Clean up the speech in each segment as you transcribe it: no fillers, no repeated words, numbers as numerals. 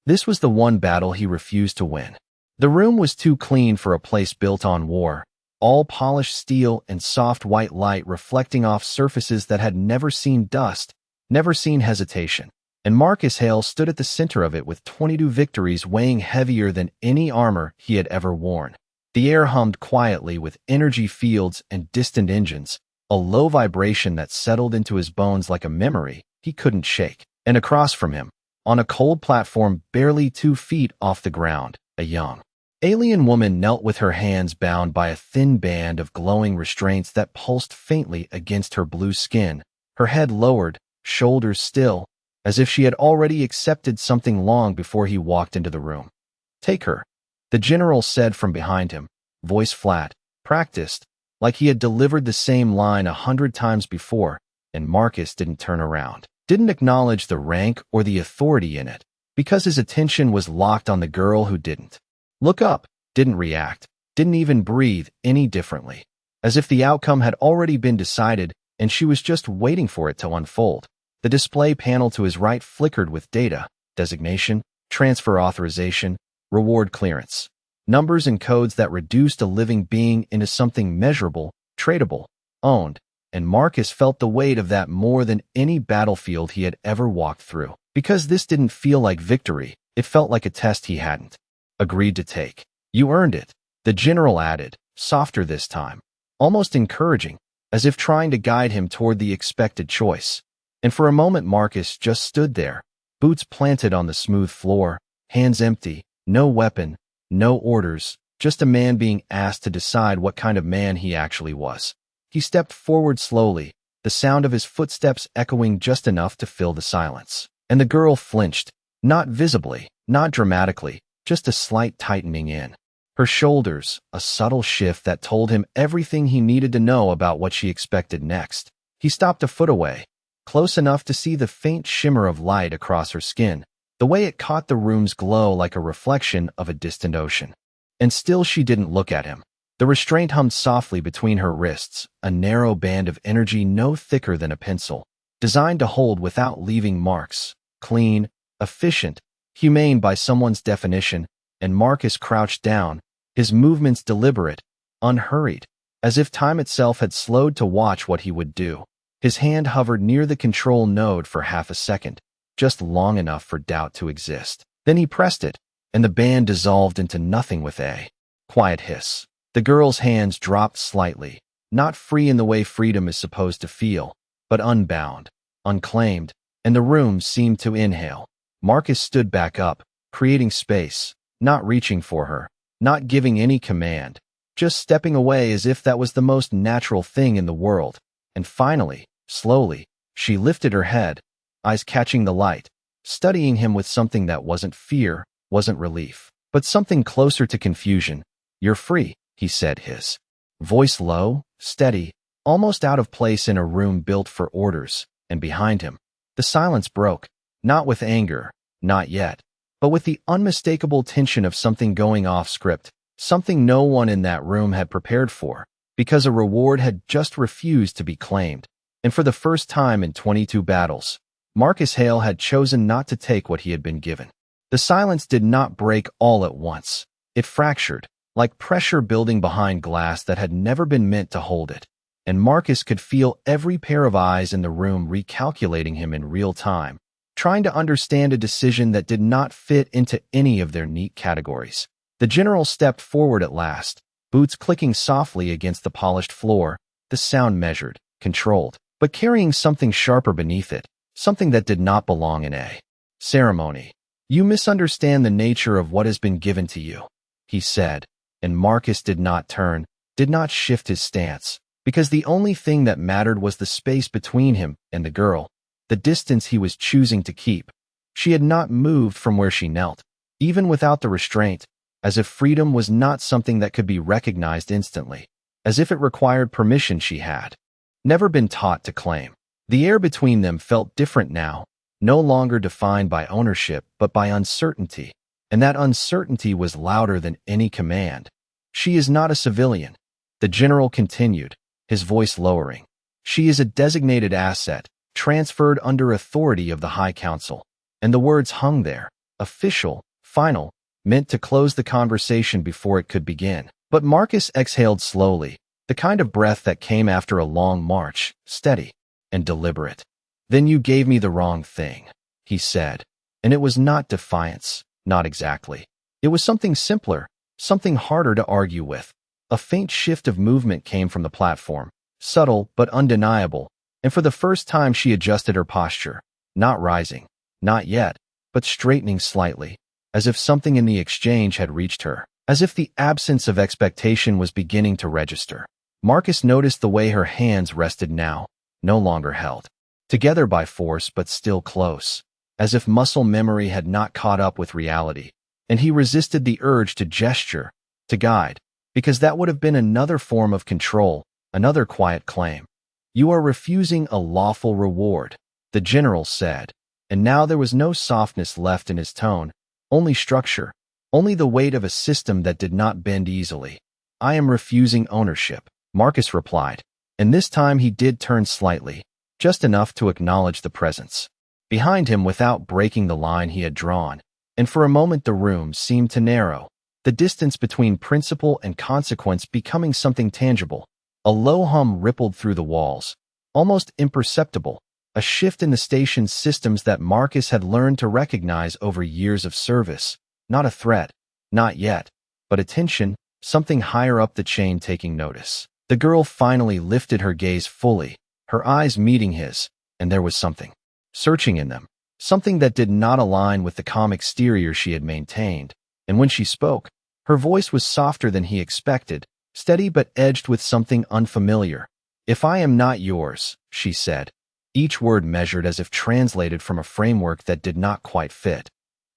This was the one battle he refused to win. The room was too clean for a place built on war, all polished steel and soft white light reflecting off surfaces that had never seen dust, never seen hesitation. And Marcus Hale stood at the center of it with 22 victories weighing heavier than any armor he had ever worn. The air hummed quietly with energy fields and distant engines, a low vibration that settled into his bones like a memory he couldn't shake. And across from him, on a cold platform barely 2 feet off the ground, a young alien woman knelt with her hands bound by a thin band of glowing restraints that pulsed faintly against her blue skin, her head lowered, shoulders still, as if she had already accepted something long before he walked into the room. "Take her," the general said from behind him, voice flat, practiced, like he had delivered the same line 100 times before, and Marcus didn't turn around, didn't acknowledge the rank or the authority in it, because his attention was locked on the girl who didn't look up, didn't react, didn't even breathe any differently, as if the outcome had already been decided and she was just waiting for it to unfold. The display panel to his right flickered with data, designation, transfer authorization, reward clearance, numbers and codes that reduced a living being into something measurable, tradable, owned, and Marcus felt the weight of that more than any battlefield he had ever walked through. Because this didn't feel like victory, it felt like a test he hadn't agreed to take. "You earned it," the general added, softer this time, almost encouraging, as if trying to guide him toward the expected choice. And for a moment Marcus just stood there, boots planted on the smooth floor, hands empty, no weapon, no orders, just a man being asked to decide what kind of man he actually was. He stepped forward slowly, the sound of his footsteps echoing just enough to fill the silence. And the girl flinched, not visibly, not dramatically, just a slight tightening in her shoulders, a subtle shift that told him everything he needed to know about what she expected next. He stopped a foot away, close enough to see the faint shimmer of light across her skin, the way it caught the room's glow like a reflection of a distant ocean. And still she didn't look at him. The restraint hummed softly between her wrists, a narrow band of energy no thicker than a pencil, designed to hold without leaving marks, clean, efficient, humane by someone's definition, and Marcus crouched down, his movements deliberate, unhurried, as if time itself had slowed to watch what he would do. His hand hovered near the control node for half a second, just long enough for doubt to exist. Then he pressed it, and the band dissolved into nothing with a quiet hiss. The girl's hands dropped slightly, not free in the way freedom is supposed to feel, but unbound, unclaimed, and the room seemed to inhale. Marcus stood back up, creating space, not reaching for her, not giving any command, just stepping away as if that was the most natural thing in the world. And finally, slowly, she lifted her head, eyes catching the light, studying him with something that wasn't fear, wasn't relief, but something closer to confusion. "You're free," he said, his voice low, steady, almost out of place in a room built for orders, and behind him, the silence broke, not with anger, not yet, but with the unmistakable tension of something going off script, something no one in that room had prepared for, because a reward had just refused to be claimed. And for the first time in 22 battles, Marcus Hale had chosen not to take what he had been given. The silence did not break all at once. It fractured, like pressure building behind glass that had never been meant to hold it. And Marcus could feel every pair of eyes in the room recalculating him in real time, trying to understand a decision that did not fit into any of their neat categories. The general stepped forward at last, boots clicking softly against the polished floor, the sound measured, controlled, but carrying something sharper beneath it, something that did not belong in a ceremony. "You misunderstand the nature of what has been given to you," he said, and Marcus did not turn, did not shift his stance, because the only thing that mattered was the space between him and the girl, the distance he was choosing to keep. She had not moved from where she knelt, even without the restraint, as if freedom was not something that could be recognized instantly, as if it required permission she had never been taught to claim. The air between them felt different now, no longer defined by ownership but by uncertainty, and that uncertainty was louder than any command. "She is not a civilian," the general continued, his voice lowering. "She is a designated asset, transferred under authority of the High Council." And the words hung there, official, final, meant to close the conversation before it could begin. But Marcus exhaled slowly, the kind of breath that came after a long march, steady and deliberate. "Then you gave me the wrong thing," he said. And it was not defiance, not exactly. It was something simpler, something harder to argue with. A faint shift of movement came from the platform, subtle but undeniable, and for the first time she adjusted her posture, not rising, not yet, but straightening slightly, as if something in the exchange had reached her, as if the absence of expectation was beginning to register. Marcus noticed the way her hands rested now, no longer held together by force but still close, as if muscle memory had not caught up with reality, and he resisted the urge to gesture, to guide, because that would have been another form of control, another quiet claim. "You are refusing a lawful reward," the general said, and now there was no softness left in his tone, only structure, only the weight of a system that did not bend easily. "I am refusing ownership," Marcus replied, and this time he did turn slightly, just enough to acknowledge the presence behind him without breaking the line he had drawn, and for a moment the room seemed to narrow, the distance between principle and consequence becoming something tangible. A low hum rippled through the walls, almost imperceptible, a shift in the station's systems that Marcus had learned to recognize over years of service. Not a threat, not yet, but attention, something higher up the chain taking notice. The girl finally lifted her gaze fully, her eyes meeting his, and there was something searching in them, something that did not align with the calm exterior she had maintained. And when she spoke, her voice was softer than he expected, steady but edged with something unfamiliar. "If I am not yours," she said, each word measured as if translated from a framework that did not quite fit,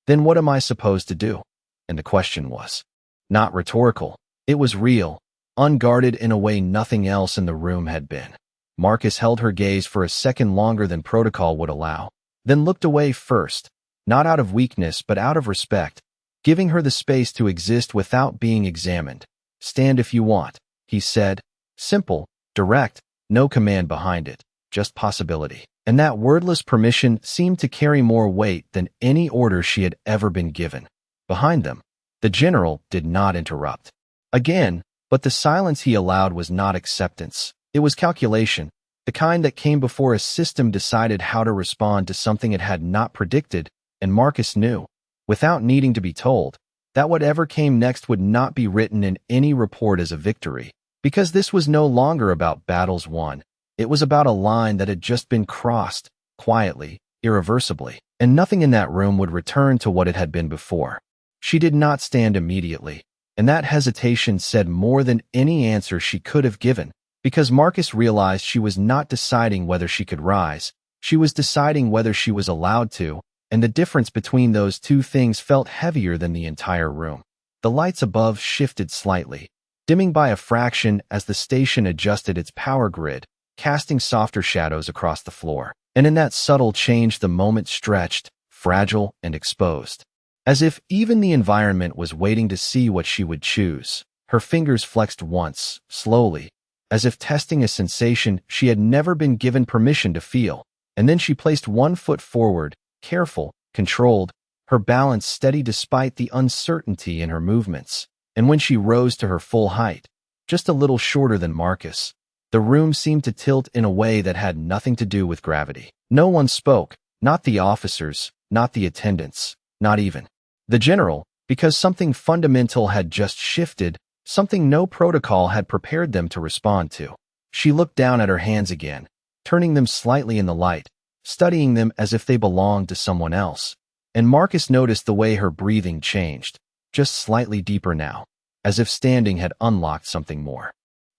"then what am I supposed to do?" And the question was not rhetorical. It was real, unguarded in a way nothing else in the room had been. Marcus held her gaze for a second longer than protocol would allow, then looked away first, not out of weakness but out of respect, giving her the space to exist without being examined. "Stand if you want," he said, simple, direct, no command behind it, just possibility. And that wordless permission seemed to carry more weight than any order she had ever been given. Behind them, the general did not interrupt. Again, but the silence he allowed was not acceptance. It was calculation, the kind that came before a system decided how to respond to something it had not predicted, and Marcus knew, without needing to be told, that whatever came next would not be written in any report as a victory, because this was no longer about battles won. It was about a line that had just been crossed, quietly, irreversibly, and nothing in that room would return to what it had been before. She did not stand immediately, and that hesitation said more than any answer she could have given, because Marcus realized she was not deciding whether she could rise, she was deciding whether she was allowed to, and the difference between those two things felt heavier than the entire room. The lights above shifted slightly, dimming by a fraction as the station adjusted its power grid, casting softer shadows across the floor. And in that subtle change the moment stretched, fragile and exposed, as if even the environment was waiting to see what she would choose. Her fingers flexed once, slowly, as if testing a sensation she had never been given permission to feel, and then she placed one foot forward, careful, controlled, her balance steady despite the uncertainty in her movements. And when she rose to her full height, just a little shorter than Marcus, the room seemed to tilt in a way that had nothing to do with gravity. No one spoke, not the officers, not the attendants, not even the general, because something fundamental had just shifted, something no protocol had prepared them to respond to. She looked down at her hands again, turning them slightly in the light, studying them as if they belonged to someone else. And Marcus noticed the way her breathing changed, just slightly deeper now, as if standing had unlocked something more.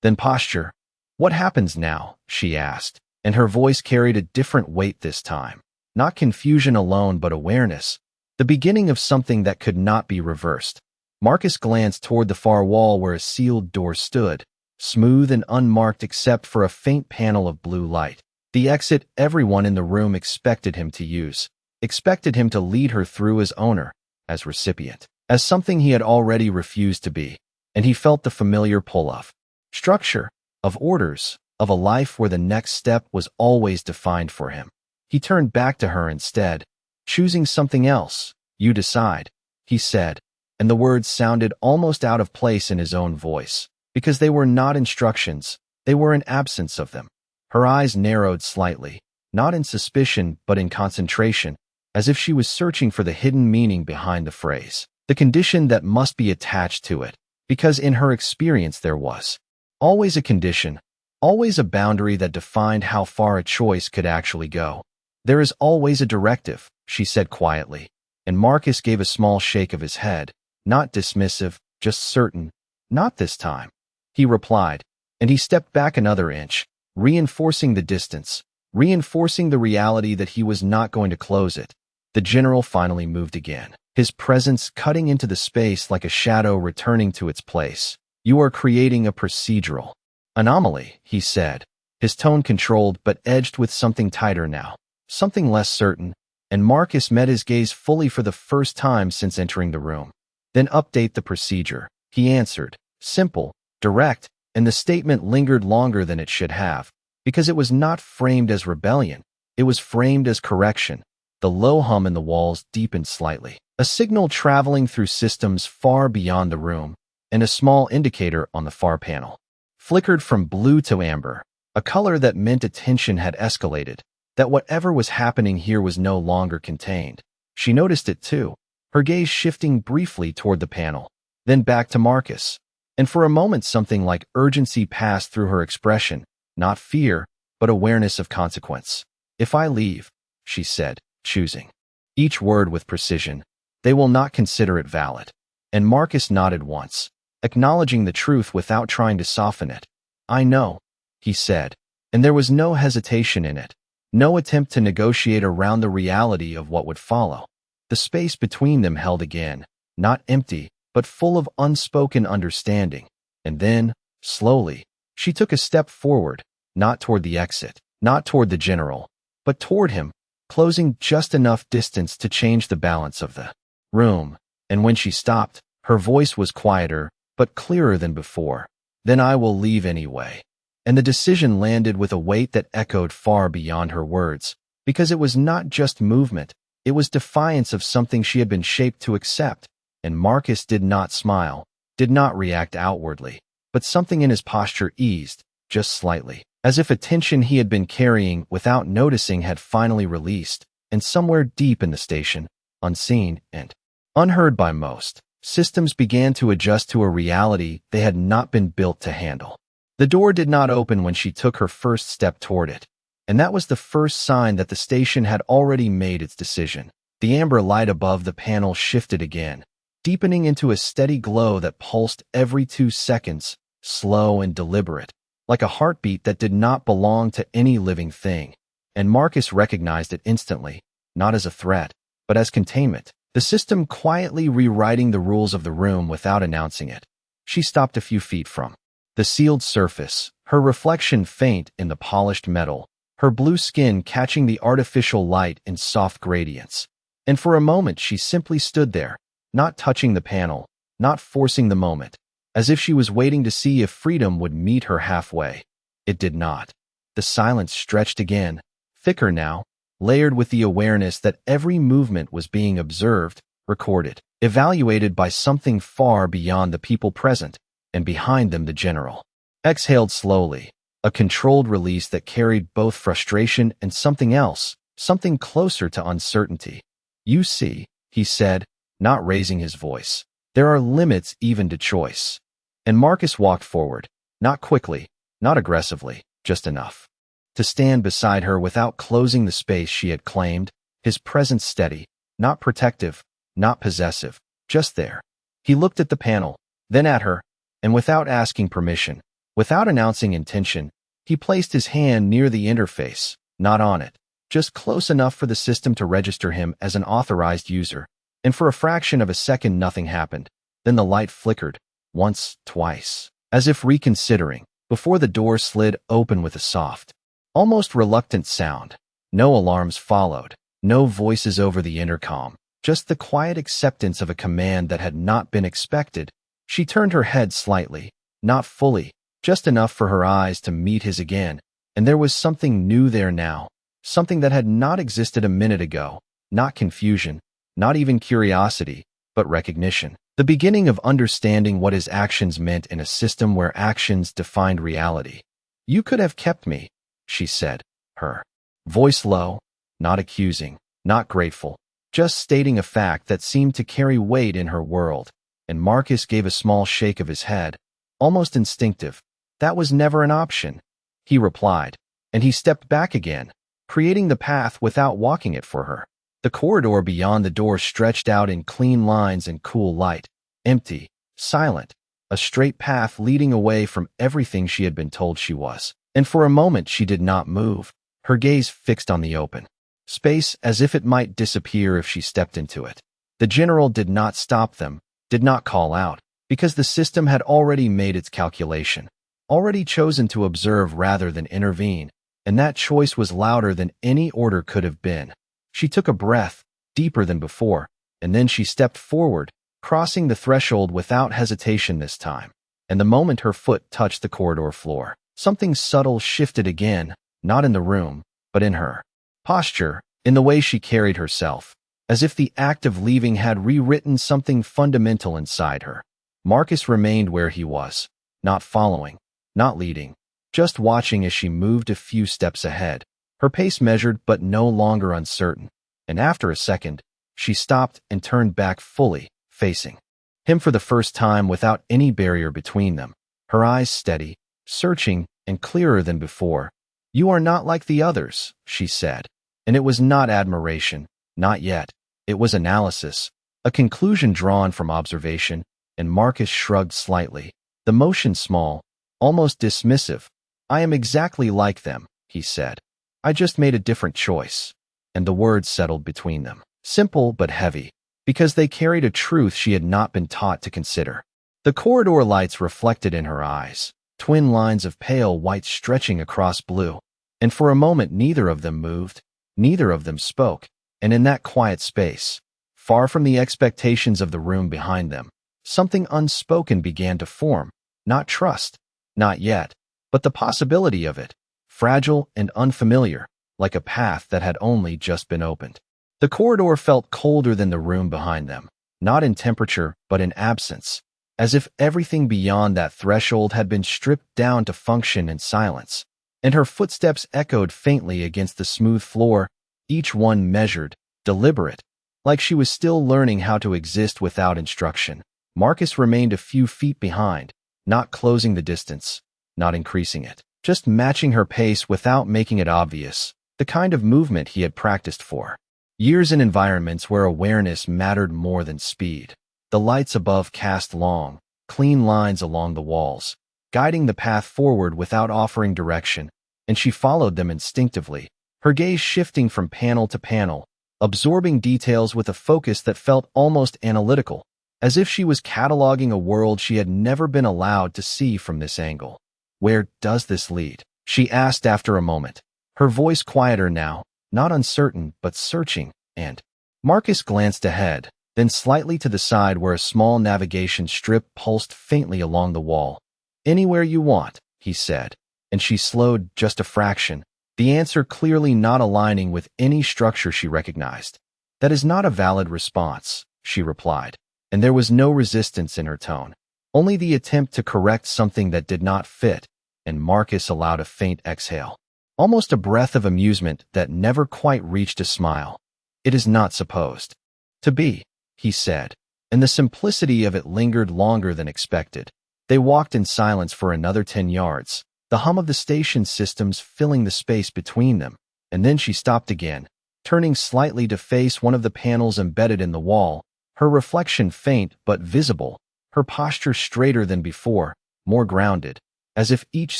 Then posture. "What happens now?" she asked, and her voice carried a different weight this time. Not confusion alone but awareness, the beginning of something that could not be reversed. Marcus glanced toward the far wall where a sealed door stood, smooth and unmarked except for a faint panel of blue light. The exit everyone in the room expected him to use, expected him to lead her through as owner, as recipient, as something he had already refused to be, and he felt the familiar pull of structure, of orders, of a life where the next step was always defined for him. He turned back to her instead, choosing something else, You decide, he said, and the words sounded almost out of place in his own voice, because they were not instructions, they were an absence of them. Her eyes narrowed slightly, not in suspicion but in concentration, as if she was searching for the hidden meaning behind the phrase, the condition that must be attached to it, because in her experience there was always a condition, always a boundary that defined how far a choice could actually go. There is always a directive, she said quietly, and Marcus gave a small shake of his head, not dismissive, just certain. Not this time, he replied, and he stepped back another inch, reinforcing the distance, reinforcing the reality that he was not going to close it. The general finally moved again, his presence cutting into the space like a shadow returning to its place. You are creating a procedural anomaly, he said, his tone controlled but edged with something tighter now, something less certain, and Marcus met his gaze fully for the first time since entering the room. Then update the procedure, he answered, simple, direct, and the statement lingered longer than it should have, because it was not framed as rebellion, it was framed as correction. The low hum in the walls deepened slightly, a signal traveling through systems far beyond the room, and a small indicator on the far panel flickered from blue to amber, a color that meant attention had escalated, that whatever was happening here was no longer contained. She noticed it too, her gaze shifting briefly toward the panel, then back to Marcus, and for a moment something like urgency passed through her expression, not fear, but awareness of consequence. If I leave, she said, choosing each word with precision, they will not consider it valid. And Marcus nodded once, acknowledging the truth without trying to soften it. I know, he said, and there was no hesitation in it, no attempt to negotiate around the reality of what would follow. The space between them held again, not empty, but full of unspoken understanding. And then, slowly, she took a step forward, not toward the exit, not toward the general, but toward him, closing just enough distance to change the balance of the room. And when she stopped, her voice was quieter, but clearer than before. Then I will leave anyway. And the decision landed with a weight that echoed far beyond her words, because it was not just movement, it was defiance of something she had been shaped to accept. And Marcus did not smile, did not react outwardly, but something in his posture eased, just slightly, as if a tension he had been carrying without noticing had finally released, and somewhere deep in the station, unseen and unheard by most, systems began to adjust to a reality they had not been built to handle. The door did not open when she took her first step toward it, and that was the first sign that the station had already made its decision. The amber light above the panel shifted again, deepening into a steady glow that pulsed every 2 seconds, slow and deliberate, like a heartbeat that did not belong to any living thing. And Marcus recognized it instantly, not as a threat, but as containment, the system quietly rewriting the rules of the room without announcing it. She stopped a few feet from the sealed surface, her reflection faint in the polished metal, her blue skin catching the artificial light in soft gradients. And for a moment she simply stood there, not touching the panel, not forcing the moment, as if she was waiting to see if freedom would meet her halfway. It did not. The silence stretched again, thicker now, layered with the awareness that every movement was being observed, recorded, evaluated by something far beyond the people present, and behind them the general exhaled slowly, a controlled release that carried both frustration and something else, something closer to uncertainty. You see, he said, not raising his voice, there are limits even to choice. And Marcus walked forward, not quickly, not aggressively, just enough to stand beside her without closing the space she had claimed, his presence steady, not protective, not possessive, just there. He looked at the panel, then at her, and without asking permission, without announcing intention, he placed his hand near the interface, not on it, just close enough for the system to register him as an authorized user. And for a fraction of a second nothing happened. Then the light flickered, once, twice, as if reconsidering, before the door slid open with a soft, almost reluctant sound. No alarms followed, no voices over the intercom, just the quiet acceptance of a command that had not been expected. She turned her head slightly, not fully, just enough for her eyes to meet his again, and there was something new there now, something that had not existed a minute ago, not confusion, not even curiosity, but recognition. The beginning of understanding what his actions meant in a system where actions defined reality. "You could have kept me," she said, her voice low, not accusing, not grateful, just stating a fact that seemed to carry weight in her world. And Marcus gave a small shake of his head, almost instinctive. "That was never an option," he replied, and he stepped back again, creating the path without walking it for her. The corridor beyond the door stretched out in clean lines and cool light, empty, silent, a straight path leading away from everything she had been told she was. And for a moment she did not move, her gaze fixed on the open space as if it might disappear if she stepped into it. The general did not stop them, did not call out, because the system had already made its calculation, already chosen to observe rather than intervene, and that choice was louder than any order could have been. She took a breath, deeper than before, and then she stepped forward, crossing the threshold without hesitation this time. And the moment her foot touched the corridor floor, something subtle shifted again, not in the room, but in her posture, in the way she carried herself, as if the act of leaving had rewritten something fundamental inside her. Marcus remained where he was, not following, not leading, just watching as she moved a few steps ahead, her pace measured but no longer uncertain. And after a second, she stopped and turned back fully, facing him for the first time without any barrier between them, her eyes steady, searching, and clearer than before. "You are not like the others," she said. And it was not admiration, not yet. It was analysis, a conclusion drawn from observation, and Marcus shrugged slightly, the motion small, almost dismissive. "I am exactly like them," he said. "I just made a different choice." And the words settled between them, simple but heavy, because they carried a truth she had not been taught to consider. The corridor lights reflected in her eyes, twin lines of pale white stretching across blue, and for a moment neither of them moved, neither of them spoke, and in that quiet space, far from the expectations of the room behind them, something unspoken began to form, not trust, not yet, but the possibility of it, fragile and unfamiliar, like a path that had only just been opened. The corridor felt colder than the room behind them, not in temperature but in absence, as if everything beyond that threshold had been stripped down to function in silence. And her footsteps echoed faintly against the smooth floor, each one measured, deliberate, like she was still learning how to exist without instruction. Marcus remained a few feet behind, not closing the distance, not increasing it, just matching her pace without making it obvious, the kind of movement he had practiced for years in environments where awareness mattered more than speed. The lights above cast long, clean lines along the walls, guiding the path forward without offering direction, and she followed them instinctively, her gaze shifting from panel to panel, absorbing details with a focus that felt almost analytical, as if she was cataloging a world she had never been allowed to see from this angle. "Where does this lead?" she asked after a moment, her voice quieter now, not uncertain but searching, and Marcus glanced ahead, then slightly to the side where a small navigation strip pulsed faintly along the wall. "Anywhere you want," he said, and she slowed just a fraction, the answer clearly not aligning with any structure she recognized. "That is not a valid response," she replied, and there was no resistance in her tone, only the attempt to correct something that did not fit, and Marcus allowed a faint exhale, almost a breath of amusement that never quite reached a smile. "It is not supposed to be," he said, and the simplicity of it lingered longer than expected. They walked in silence for another 10 yards, the hum of the station systems filling the space between them, and then she stopped again, turning slightly to face one of the panels embedded in the wall, her reflection faint but visible, her posture straighter than before, more grounded, as if each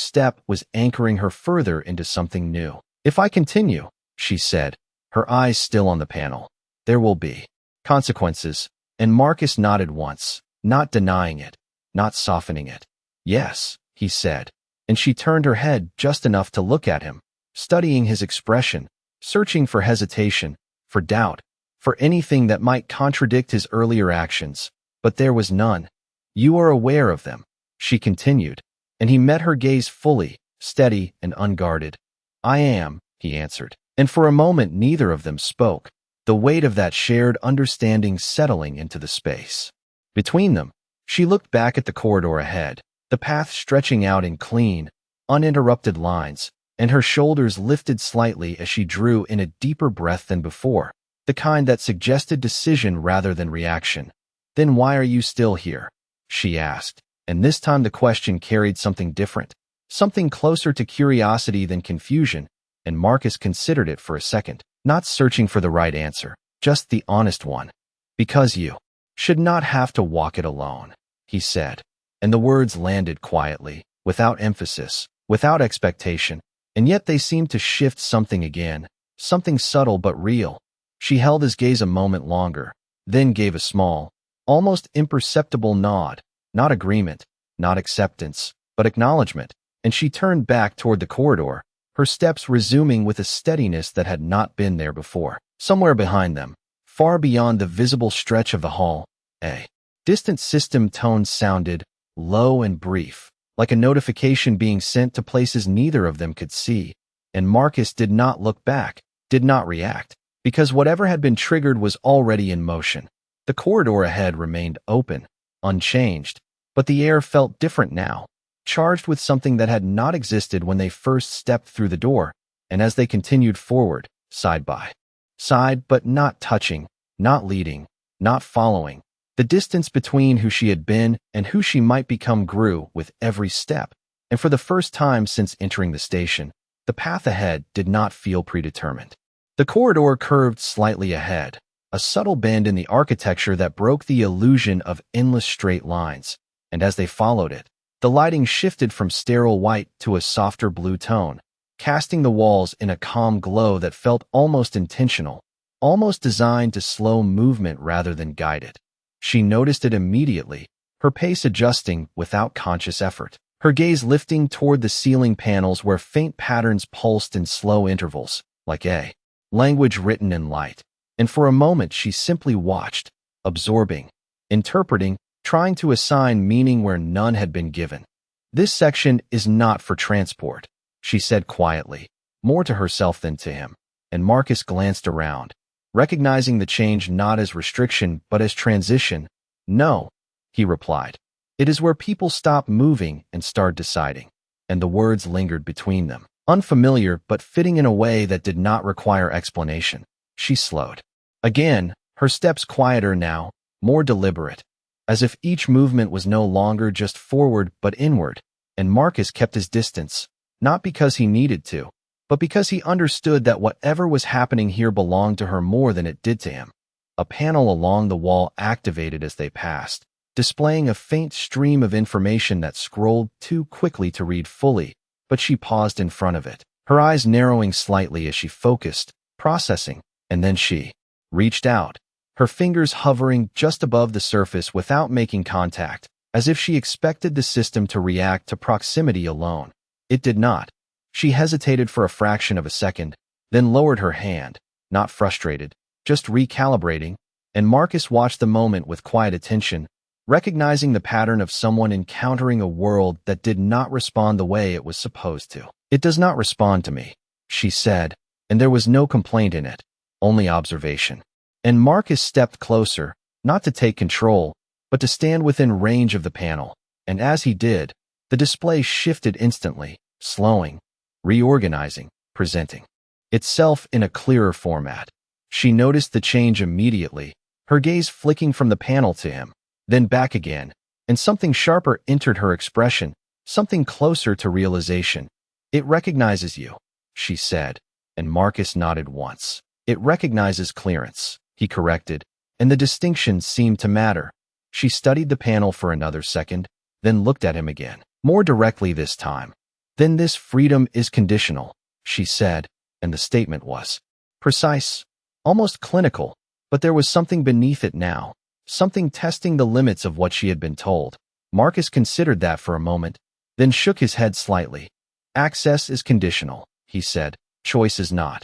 step was anchoring her further into something new. "If I continue," she said, her eyes still on the panel, "there will be consequences," and Marcus nodded once, not denying it, not softening it. "Yes," he said, and she turned her head just enough to look at him, studying his expression, searching for hesitation, for doubt, for anything that might contradict his earlier actions, but there was none. "You are aware of them," she continued, and he met her gaze fully, steady and unguarded. "I am," he answered, and for a moment neither of them spoke, the weight of that shared understanding settling into the space. Between them, she looked back at the corridor ahead, the path stretching out in clean, uninterrupted lines, and her shoulders lifted slightly as she drew in a deeper breath than before, the kind that suggested decision rather than reaction. "Then why are you still here?" she asked, and this time the question carried something different, something closer to curiosity than confusion, and Marcus considered it for a second, not searching for the right answer, just the honest one. "Because you should not have to walk it alone," he said, and the words landed quietly, without emphasis, without expectation, and yet they seemed to shift something again, something subtle but real. She held his gaze a moment longer, then gave a small, almost imperceptible nod, not agreement, not acceptance, but acknowledgement, and she turned back toward the corridor, her steps resuming with a steadiness that had not been there before. Somewhere behind them, far beyond the visible stretch of the hall, a distant system tone sounded, low and brief, like a notification being sent to places neither of them could see, and Marcus did not look back, did not react, because whatever had been triggered was already in motion. The corridor ahead remained open, unchanged, but the air felt different now, charged with something that had not existed when they first stepped through the door, and as they continued forward, side by side but not touching, not leading, not following, the distance between who she had been and who she might become grew with every step, and for the first time since entering the station, the path ahead did not feel predetermined. The corridor curved slightly ahead, a subtle bend in the architecture that broke the illusion of endless straight lines, and as they followed it, the lighting shifted from sterile white to a softer blue tone, casting the walls in a calm glow that felt almost intentional, almost designed to slow movement rather than guide it. She noticed it immediately, her pace adjusting without conscious effort, her gaze lifting toward the ceiling panels where faint patterns pulsed in slow intervals, like a language written in light. And for a moment she simply watched, absorbing, interpreting, trying to assign meaning where none had been given. "This section is not for transport," she said quietly, more to herself than to him, and Marcus glanced around, recognizing the change not as restriction but as transition. "No," he replied. "It is where people stop moving and start deciding." And the words lingered between them, unfamiliar but fitting in a way that did not require explanation. She slowed. Again, her steps quieter now, more deliberate, as if each movement was no longer just forward but inward, and Marcus kept his distance, not because he needed to, but because he understood that whatever was happening here belonged to her more than it did to him. A panel along the wall activated as they passed, displaying a faint stream of information that scrolled too quickly to read fully, but she paused in front of it, her eyes narrowing slightly as she focused, processing, and then she reached out, her fingers hovering just above the surface without making contact, as if she expected the system to react to proximity alone. It did not. She hesitated for a fraction of a second, then lowered her hand, not frustrated, just recalibrating, and Marcus watched the moment with quiet attention, recognizing the pattern of someone encountering a world that did not respond the way it was supposed to. "It does not respond to me," she said, and there was no complaint in it, only observation. And Marcus stepped closer, not to take control, but to stand within range of the panel, and as he did, the display shifted instantly, slowing, reorganizing, presenting itself in a clearer format. She noticed the change immediately, her gaze flicking from the panel to him, then back again, and something sharper entered her expression, something closer to realization. "It recognizes you," she said, and Marcus nodded once. "It recognizes clearance," he corrected, and the distinction seemed to matter. She studied the panel for another second, then looked at him again, more directly this time. "Then this freedom is conditional," she said, and the statement was precise, almost clinical, but there was something beneath it now, something testing the limits of what she had been told. Marcus considered that for a moment, then shook his head slightly. "Access is conditional," he said, "choice is not."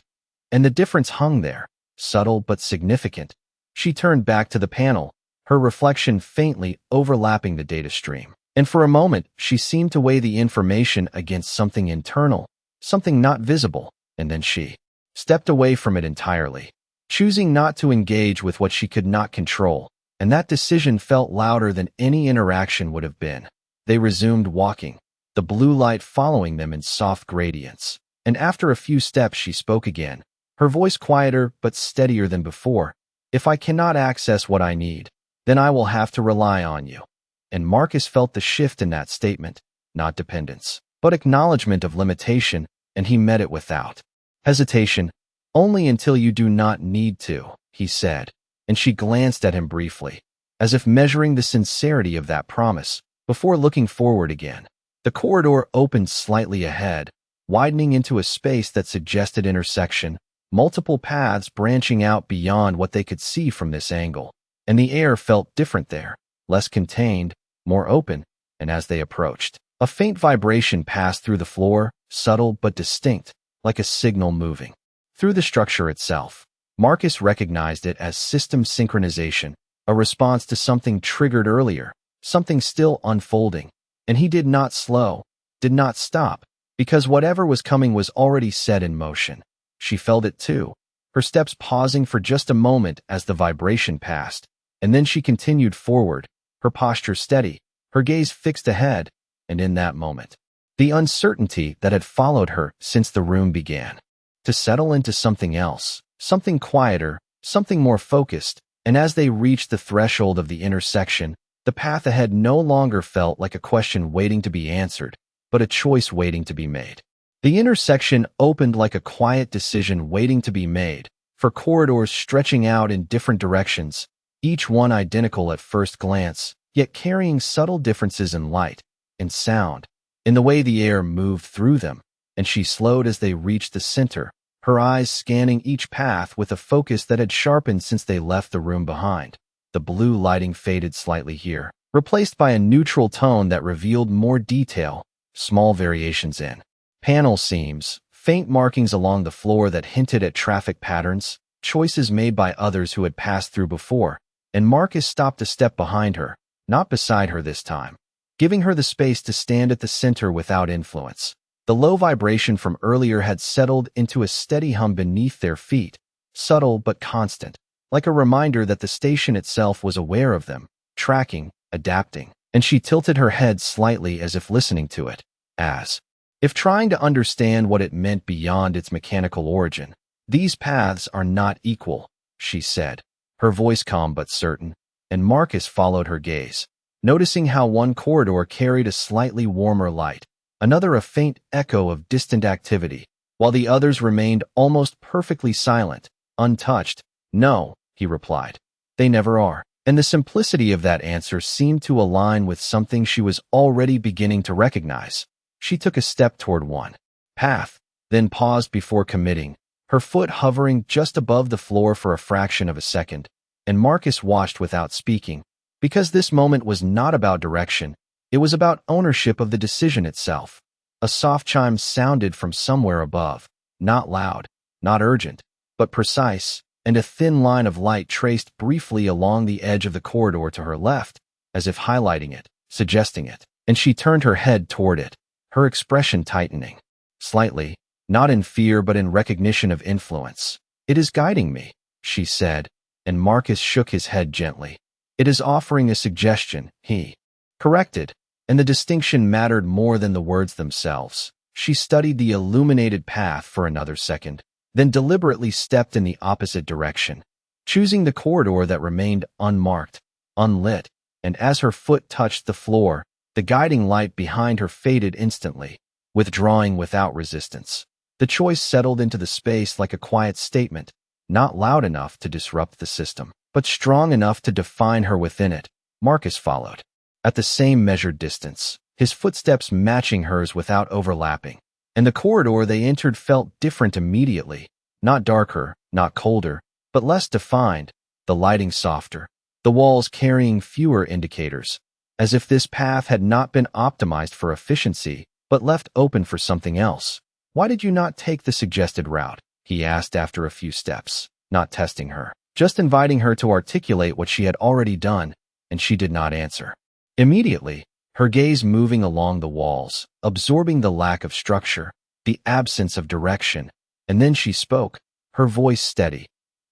And the difference hung there, subtle but significant. She turned back to the panel, her reflection faintly overlapping the data stream. And for a moment, she seemed to weigh the information against something internal, something not visible, and then she stepped away from it entirely. choosing not to engage with what she could not control, and that decision felt louder than any interaction would have been. They resumed walking, the blue light following them in soft gradients. And after a few steps she spoke again, her voice quieter but steadier than before. "If I cannot access what I need, then I will have to rely on you." And Marcus felt the shift in that statement, not dependence, but acknowledgement of limitation, and he met it without hesitation. "Only until you do not need to," he said, and she glanced at him briefly, as if measuring the sincerity of that promise, before looking forward again. The corridor opened slightly ahead, widening into a space that suggested intersection, multiple paths branching out beyond what they could see from this angle. And the air felt different there, less contained, more open, and as they approached, a faint vibration passed through the floor, subtle but distinct, like a signal moving through the structure itself. Marcus recognized it as system synchronization, a response to something triggered earlier, something still unfolding. And he did not slow, did not stop, because whatever was coming was already set in motion. She felt it too, her steps pausing for just a moment as the vibration passed, and then she continued forward, her posture steady, her gaze fixed ahead, and in that moment, the uncertainty that had followed her since the room began to settle into something else, something quieter, something more focused. And as they reached the threshold of the intersection, the path ahead no longer felt like a question waiting to be answered, but a choice waiting to be made. The intersection opened like a quiet decision waiting to be made, for corridors stretching out in different directions, each one identical at first glance, yet carrying subtle differences in light, in sound, in the way the air moved through them. And she slowed as they reached the center, her eyes scanning each path with a focus that had sharpened since they left the room behind. The blue lighting faded slightly here, replaced by a neutral tone that revealed more detail, small variations in panel seams, faint markings along the floor that hinted at traffic patterns, choices made by others who had passed through before. And Marcus stopped a step behind her, not beside her this time, giving her the space to stand at the center without influence. The low vibration from earlier had settled into a steady hum beneath their feet, subtle but constant, like a reminder that the station itself was aware of them, tracking, adapting. And she tilted her head slightly as if listening to it, as if trying to understand what it meant beyond its mechanical origin. "These paths are not equal," she said, her voice calm but certain, and Marcus followed her gaze, noticing how one corridor carried a slightly warmer light, another a faint echo of distant activity, while the others remained almost perfectly silent, untouched. "No," he replied, "they never are." And the simplicity of that answer seemed to align with something she was already beginning to recognize. She took a step toward one path, then paused before committing, her foot hovering just above the floor for a fraction of a second. And Marcus watched without speaking, because this moment was not about direction, it was about ownership of the decision itself. A soft chime sounded from somewhere above, not loud, not urgent, but precise, and a thin line of light traced briefly along the edge of the corridor to her left, as if highlighting it, suggesting it. And she turned her head toward it, her expression tightening, slightly, not in fear but in recognition of influence. "It is guiding me," she said, and Marcus shook his head gently. "It is offering a suggestion," he corrected, and the distinction mattered more than the words themselves. She studied the illuminated path for another second, then deliberately stepped in the opposite direction, choosing the corridor that remained unmarked, unlit, and as her foot touched the floor, the guiding light behind her faded instantly, withdrawing without resistance. The choice settled into the space like a quiet statement, not loud enough to disrupt the system, but strong enough to define her within it. Marcus followed, at the same measured distance, his footsteps matching hers without overlapping. And the corridor they entered felt different immediately, not darker, not colder, but less defined, the lighting softer, the walls carrying fewer indicators, as if this path had not been optimized for efficiency, but left open for something else. "Why did you not take the suggested route?" he asked after a few steps, not testing her, just inviting her to articulate what she had already done, and she did not answer. Immediately, her gaze moving along the walls, absorbing the lack of structure, the absence of direction, and then she spoke, her voice steady.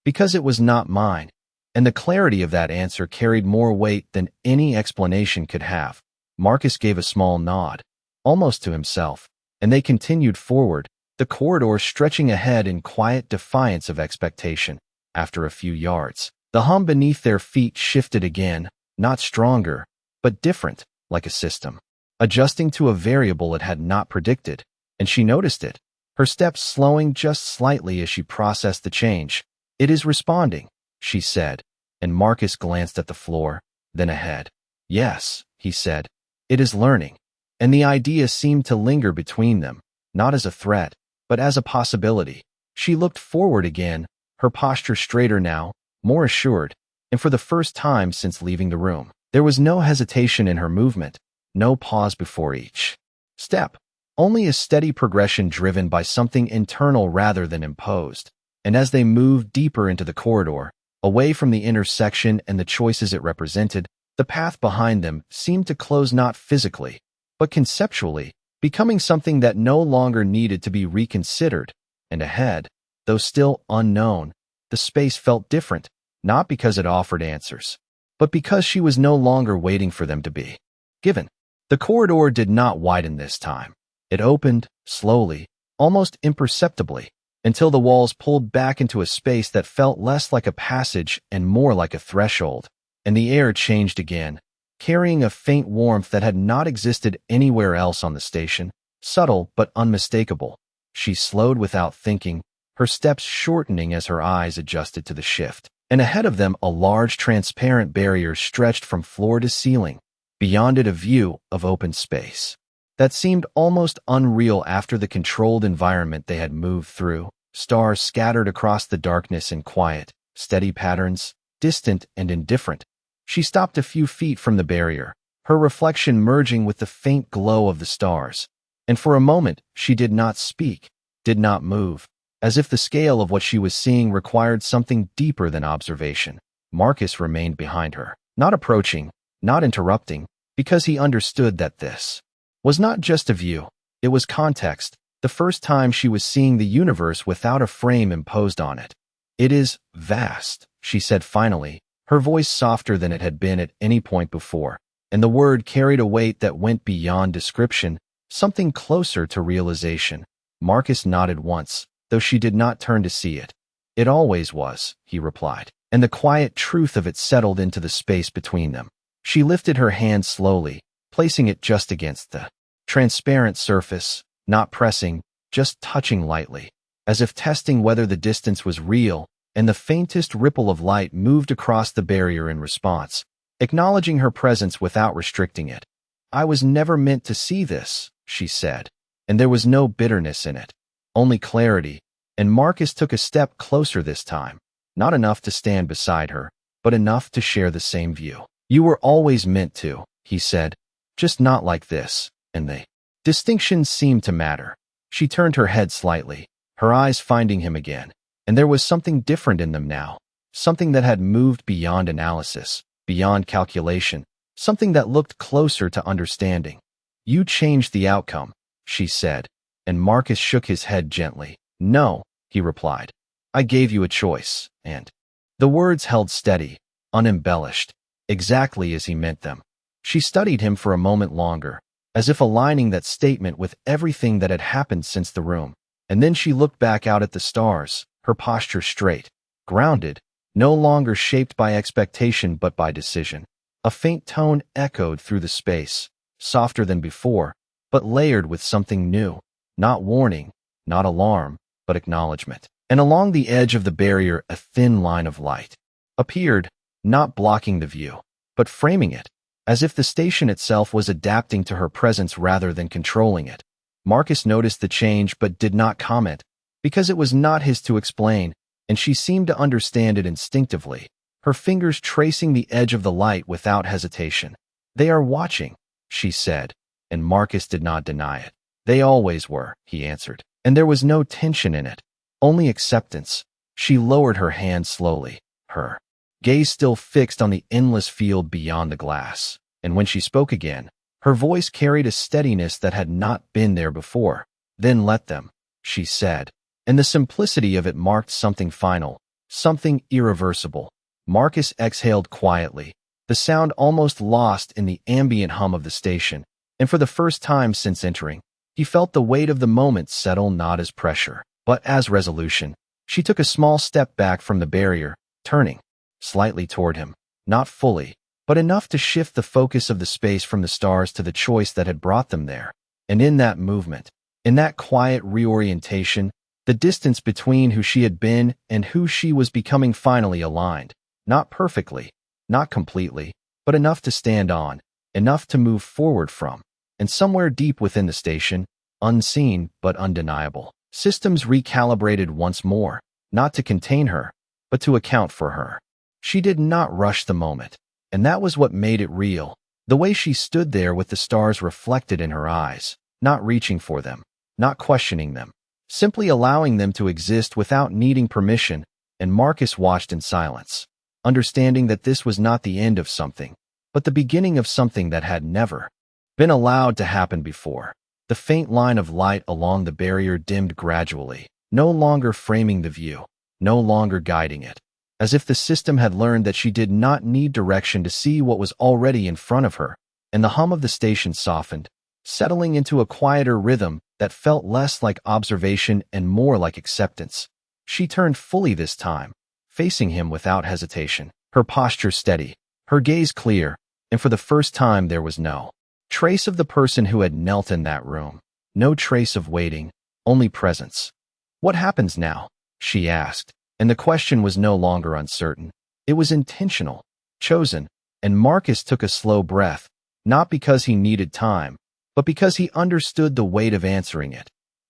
Because it was not mine. And the clarity of that answer carried more weight than any explanation could have. Marcus gave a small nod, almost to himself, and they continued forward, the corridor stretching ahead in quiet defiance of expectation. After a few yards, the hum beneath their feet shifted again, not stronger, but different, like a system, adjusting to a variable it had not predicted, and she noticed it, her steps slowing just slightly as she processed the change. "It is responding," she said, and Marcus glanced at the floor, then ahead. "Yes," he said, "it is learning." And the idea seemed to linger between them, not as a threat, but as a possibility. She looked forward again, her posture straighter now, more assured, and for the first time since leaving the room, there was no hesitation in her movement, no pause before each step, only a steady progression driven by something internal rather than imposed. And as they moved deeper into the corridor, away from the intersection and the choices it represented, the path behind them seemed to close not physically, but conceptually, becoming something that no longer needed to be reconsidered. And ahead, though still unknown, the space felt different, not because it offered answers, but because she was no longer waiting for them to be given. The corridor did not widen this time. It opened, slowly, almost imperceptibly, until the walls pulled back into a space that felt less like a passage and more like a threshold. And the air changed again, carrying a faint warmth that had not existed anywhere else on the station, subtle but unmistakable. She slowed without thinking, her steps shortening as her eyes adjusted to the shift. And ahead of them a large transparent barrier stretched from floor to ceiling, beyond it a view of open space that seemed almost unreal after the controlled environment they had moved through. Stars scattered across the darkness in quiet, steady patterns, distant and indifferent. She stopped a few feet from the barrier, her reflection merging with the faint glow of the stars. And for a moment, she did not speak, did not move, as if the scale of what she was seeing required something deeper than observation. Marcus remained behind her, not approaching, not interrupting, because he understood that this was not just a view, it was context, the first time she was seeing the universe without a frame imposed on it. "It is vast," she said finally, her voice softer than it had been at any point before, and the word carried a weight that went beyond description, something closer to realization. Marcus nodded once, though she did not turn to see it. "It always was," he replied, and the quiet truth of it settled into the space between them. She lifted her hand slowly, placing it just against the transparent surface, not pressing, just touching lightly, as if testing whether the distance was real, and the faintest ripple of light moved across the barrier in response, acknowledging her presence without restricting it. "I was never meant to see this," she said, and there was no bitterness in it, only clarity, and Marcus took a step closer this time, not enough to stand beside her, but enough to share the same view. "You were always meant to," he said, "just not like this," and the distinctions seemed to matter. She turned her head slightly, her eyes finding him again, and there was something different in them now, something that had moved beyond analysis, beyond calculation, something that looked closer to understanding. "You changed the outcome," she said, and Marcus shook his head gently. "No," he replied. "I gave you a choice," and the words held steady, unembellished, exactly as he meant them. She studied him for a moment longer, as if aligning that statement with everything that had happened since the room, and then she looked back out at the stars, her posture straight, grounded, no longer shaped by expectation but by decision. A faint tone echoed through the space, softer than before, but layered with something new, not warning, not alarm, but acknowledgement. And along the edge of the barrier a thin line of light appeared, not blocking the view, but framing it, as if the station itself was adapting to her presence rather than controlling it. Marcus noticed the change but did not comment, because it was not his to explain, and she seemed to understand it instinctively, her fingers tracing the edge of the light without hesitation. "They are watching," she said, and Marcus did not deny it. "They always were," he answered, and there was no tension in it, only acceptance. She lowered her hand slowly, her gaze still fixed on the endless field beyond the glass, and when she spoke again, her voice carried a steadiness that had not been there before. "Then let them," she said, and the simplicity of it marked something final, Something irreversible. Marcus exhaled quietly, the sound almost lost in the ambient hum of the station, and for the first time since entering, he felt the weight of the moment settle not as pressure, but as resolution. She took a small step back from the barrier, turning slightly toward him, not fully, but enough to shift the focus of the space from the stars to the choice that had brought them there. And in that movement, in that quiet reorientation, the distance between who she had been and who she was becoming finally aligned. Not perfectly, not completely, but enough to stand on, enough to move forward from. And somewhere deep within the station, unseen but undeniable, systems recalibrated once more, not to contain her, but to account for her. She did not rush the moment, and that was what made it real. The way she stood there with the stars reflected in her eyes, not reaching for them, not questioning them, simply allowing them to exist without needing permission, and Marcus watched in silence, understanding that this was not the end of something, but the beginning of something that had never been allowed to happen before. The faint line of light along the barrier dimmed gradually, no longer framing the view, no longer guiding it, as if the system had learned that she did not need direction to see what was already in front of her, and the hum of the station softened, settling into a quieter rhythm that felt less like observation and more like acceptance. She turned fully this time, facing him without hesitation, her posture steady, her gaze clear, and for the first time there was no trace of the person who had knelt in that room, no trace of waiting, only presence. "What happens now?" she asked, and the question was no longer uncertain. It was intentional, chosen, and Marcus took a slow breath, not because he needed time, but because he understood the weight of answering it.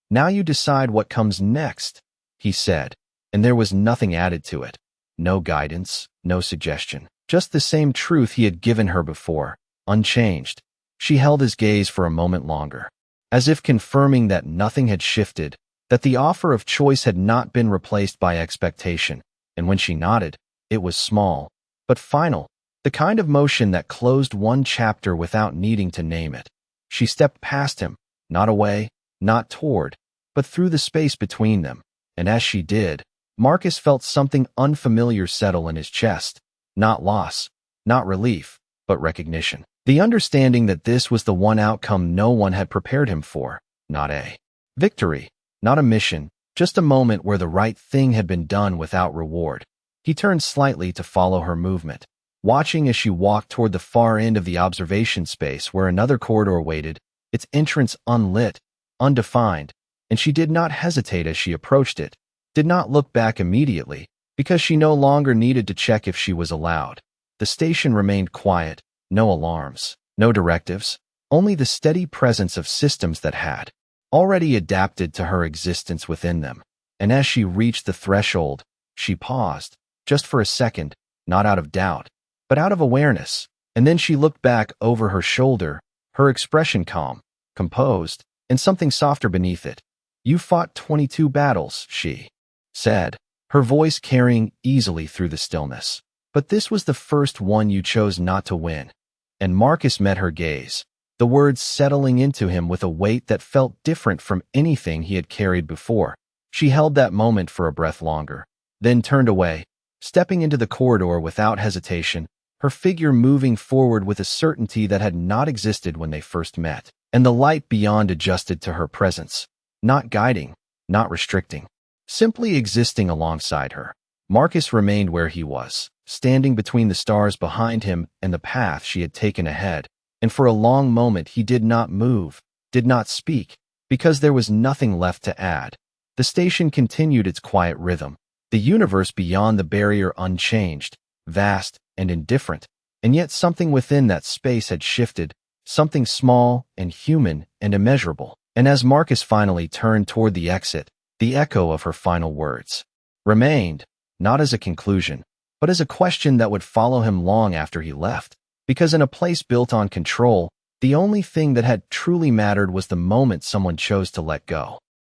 "Now you decide what comes next," he said, and there was nothing added to it. No guidance, no suggestion, just the same truth he had given her before, unchanged. She held his gaze for a moment longer, as if confirming that nothing had shifted, that the offer of choice had not been replaced by expectation, and when she nodded, it was small, but final, the kind of motion that closed one chapter without needing to name it. She stepped past him, not away, not toward, but through the space between them, and as she did, Marcus felt something unfamiliar settle in his chest, not loss, not relief, but recognition. The understanding that this was the one outcome no one had prepared him for, not a victory, not a mission, just a moment where the right thing had been done without reward. He turned slightly to follow her movement, watching as she walked toward the far end of the observation space where another corridor waited, its entrance unlit, undefined, and she did not hesitate as she approached it, did not look back immediately, because she no longer needed to check if she was allowed. The station remained quiet, no alarms, no directives, only the steady presence of systems that had already adapted to her existence within them. And as she reached the threshold, she paused, just for a second, not out of doubt, but out of awareness, and then she looked back over her shoulder, her expression calm, composed, and something softer beneath it. "You fought 22 battles," she said, her voice carrying easily through the stillness. "But this was the first one you chose not to win." And Marcus met her gaze, the words settling into him with a weight that felt different from anything he had carried before. She held that moment for a breath longer, then turned away, stepping into the corridor without hesitation, her figure moving forward with a certainty that had not existed when they first met, and the light beyond adjusted to her presence, not guiding, not restricting, simply existing alongside her. Marcus remained where he was, standing between the stars behind him and the path she had taken ahead, and for a long moment he did not move, did not speak, because there was nothing left to add. The station continued its quiet rhythm, the universe beyond the barrier unchanged, vast and indifferent, and yet something within that space had shifted, something small and human and immeasurable. And as Marcus finally turned toward the exit, the echo of her final words remained, not as a conclusion, but as a question that would follow him long after he left. Because in a place built on control, the only thing that had truly mattered was the moment someone chose to let go.